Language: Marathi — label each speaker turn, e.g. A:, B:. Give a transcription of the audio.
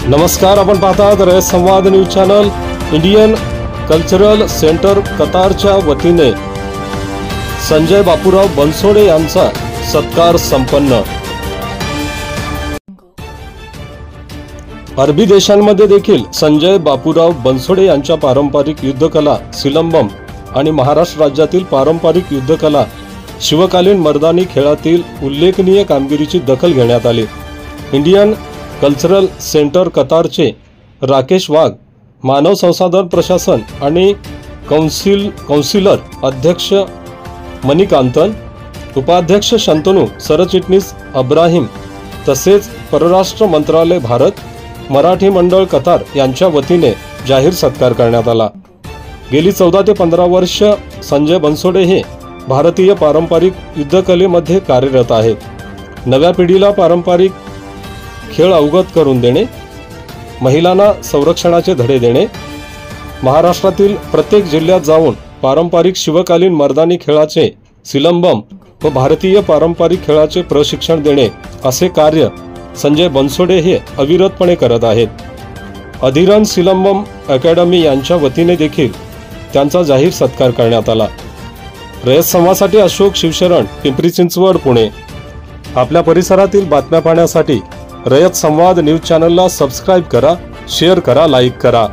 A: नमस्कार, आपण पाहतात रयत संवाद news channel. Indian cultural centre कतारच्या वतीने संजय बापूराव बनसोडे यांचा सत्कार संपन्न। अरबी देशांमध्ये देखील संजय बापूराव बनसोडे यांच्या पारंपरिक युद्धकला सिलंबम आणि महाराष्ट्र राज्यातील पारंपरिक युद्धकला शिवकालीन मर्दानी खेळातील उल्लेखनीय कामगिरीची दखल घेण्यात आली। इंडियन कल्चरल सेंटर कतारचे राकेश वाघ, मानव संसाधन प्रशासन आणि काउन्सिलर अध्यक्ष मणिकांतन, उपाध्यक्ष शंतनू, सरचिटणीस अब्राहिम तसेच परराष्ट्र मंत्रालय भारत मराठी मंडळ कतार यांच्या वतीने जाहीर सत्कार करण्यात आला। गेली 14 ते 15 वर्ष संजय बनसोडे हे भारतीय पारंपरिक युद्धकलेमध्ये कार्यरत आहेत। नव्या पिढीला पारंपरिक खेळ अवगत करून देणे, महिलांना संरक्षणाचे धडे देणे, महाराष्ट्रातील प्रत्येक जिल्ह्यात जाऊन पारंपरिक शिवकालीन मर्दानी खेळाचे सिलंबम व भारतीय पारंपरिक खेळाचे प्रशिक्षण देणे असे कार्य संजय बनसोडे हे अविरतपणे करत आहेत। अधिरन सिलंबम अकॅडमी यांच्या वतीने देखील त्यांचा जाहीर सत्कार करण्यात आला। रयत संवादसाठी अशोक शिवशरण, पिंपरी चिंचवड, पुणे। आपल्या परिसरातील बातम्या पाहण्यासाठी रयत संवाद न्यूज चॅनलला सबस्क्राइब करा, शेअर करा, लाईक करा।